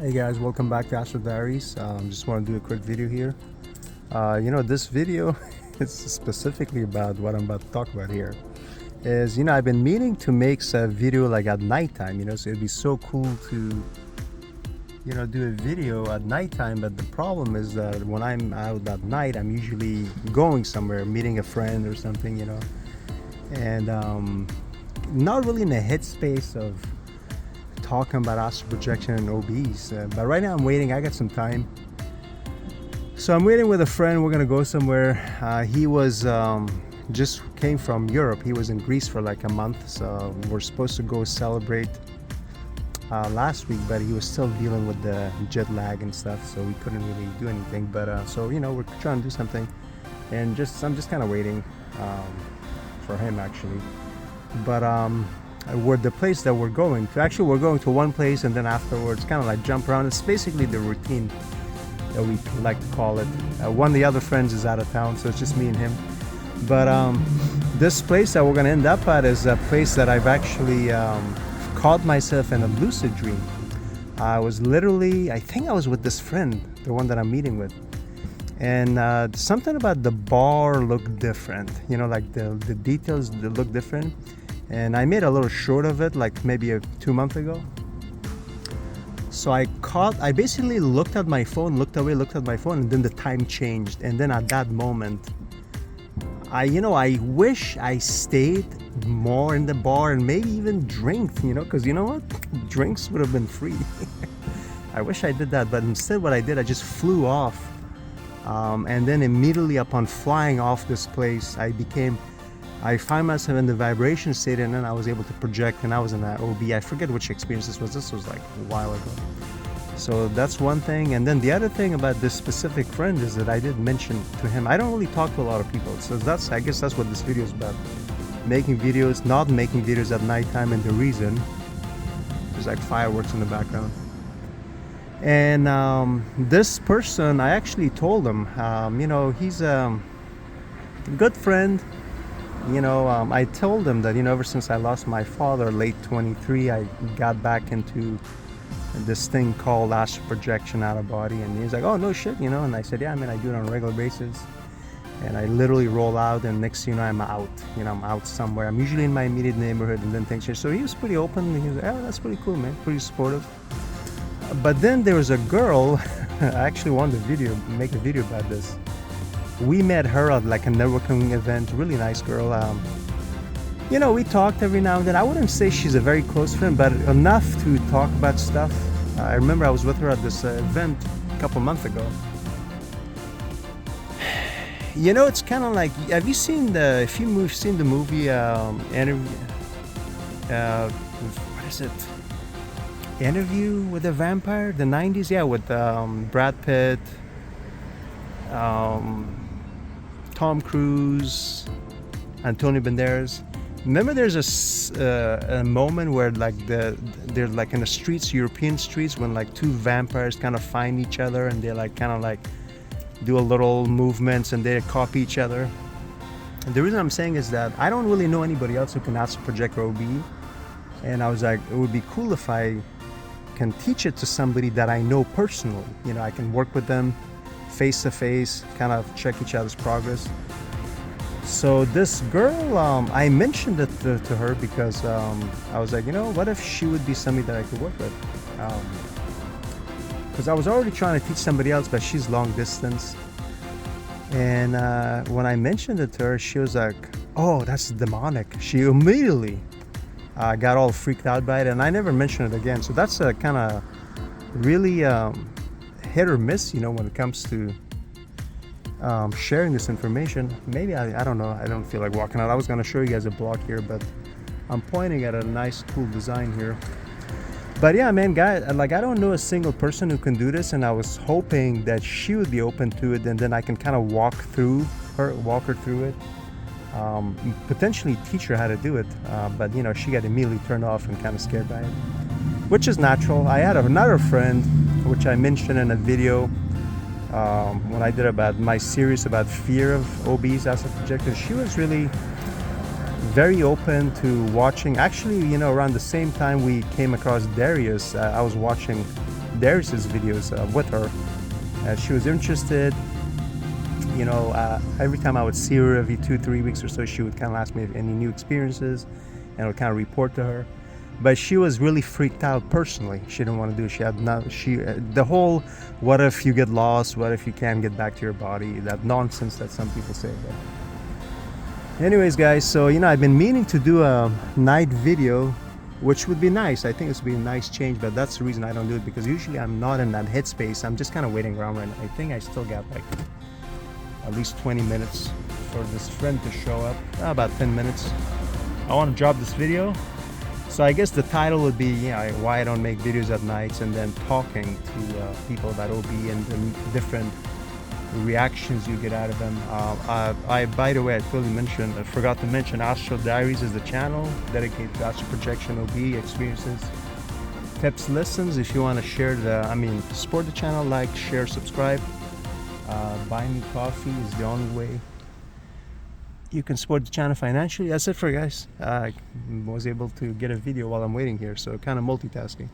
Hey guys, welcome back to Astro Diaries. Just want to do a quick video here. This video is specifically about what I'm about to talk about here. I've been meaning to make a video like at nighttime, so it'd be so cool to, do a video at nighttime. But the problem is that when I'm out at night, I'm usually going somewhere, meeting a friend or something, and not really in the headspace of talking about astral projection and OBEs. But right now I'm waiting. I got some time. So I'm waiting with a friend. We're gonna go somewhere. He was just came from Europe. He was in Greece for like a month. So we're supposed to go celebrate last week, but he was still dealing with the jet lag and stuff. So we couldn't really do anything. But we're trying to do something, and I'm just kind of waiting for him actually. But the place that we're going to one place and then afterwards kind of like jump around. It's basically the routine that we like to call it. One of the other friends is out of town, so it's just me and him. But this place that we're going to end up at is a place that I've actually caught myself in a lucid dream. I think I was with this friend, the one that I'm meeting with, and something about the bar looked different, like the details look different. And I made a little short of it like maybe 2 months ago. So I basically looked at my phone, looked at my phone, and then the time changed. And then at that moment, I wish I stayed more in the bar and maybe even drink, because you know what? Drinks would have been free. I wish I did that, but instead what I did, I just flew off. And then immediately upon flying off this place, I find myself in the vibration state, and then I was able to project, and I was in that OB. I forget which experience this was. This was like a while ago. So that's one thing. And then the other thing about this specific friend is that I did mention to him, I don't really talk to a lot of people. So I guess that's what this video is about. Making videos, not making videos at nighttime, and the reason, there's like fireworks in the background. And this person, I actually told him, he's a good friend. I told him that, ever since I lost my father, late 23, I got back into this thing called astral projection out of body. And he's like, oh, no shit, and I said, yeah, I do it on a regular basis. And I literally roll out, and next thing you know, I'm out. I'm out somewhere. I'm usually in my immediate neighborhood, and then things change. So he was pretty open. He was like, oh, that's pretty cool, man. Pretty supportive. But then there was a girl, I actually wanted to make a video about this. We met her at like a networking event, really nice girl. We talked every now and then. I wouldn't say she's a very close friend, but enough to talk about stuff. I remember I was with her at this event a couple months ago. It's kind of like, have you seen if you've seen the movie, what is it? Interview with a Vampire, the 90s? Yeah, with Brad Pitt, Tom Cruise, Antonio Banderas. Remember, there's a moment where like they're like in the streets, European streets, when like two vampires kind of find each other, and they like kind of like do a little movements and they copy each other. And the reason I'm saying is that I don't really know anybody else who can astral project or OBE, and I was like, it would be cool if I can teach it to somebody that I know personally. I can work with them face to face, kind of check each other's progress. So this girl, I mentioned it to her because I was like, what if she would be somebody that I could work with? Because I was already trying to teach somebody else, but she's long distance. And when I mentioned it to her, she was like, oh, that's demonic. She immediately got all freaked out by it, and I never mentioned it again. So that's a kind of really hit or miss, when it comes to sharing this information. Maybe I don't know. I don't feel like walking out. I was going to show you guys a blog here, but I'm pointing at a nice, cool design here. But yeah, man, guys, like I don't know a single person who can do this, and I was hoping that she would be open to it, and then I can kind of walk her through it, potentially teach her how to do it. But she got immediately turned off and kind of scared by it, which is natural. I had another friend, which I mentioned in a video when I did about my series about fear of OBEs as a projector. She was really very open to watching. Actually, around the same time we came across Darius, I was watching Darius's videos with her. She was interested. You know, every time I would see her every 2-3 weeks or so, she would kind of ask me if any new experiences, and I would kind of report to her. But she was really freaked out personally. She didn't want to do it. She had the whole what if you get lost, what if you can't get back to your body, that nonsense that some people say. But anyways, guys, so you know, I've been meaning to do a night video, which would be nice. I think this would be a nice change, but that's the reason I don't do it, because usually I'm not in that headspace. I'm just kind of waiting around right now. I think I still got like at least 20 minutes for this friend to show up. About 10 minutes. I want to drop this video. So I guess the title would be, you know, why I don't make videos at nights, and then talking to people about OB and the different reactions you get out of them. By the way, I forgot to mention, Astral Diaries is the channel dedicated to astral projection, OB experiences, tips, lessons. If you want to share support the channel, like, share, subscribe. Buy me coffee is the only way you can support the channel financially. That's it for guys. I was able to get a video while I'm waiting here, so kind of multitasking.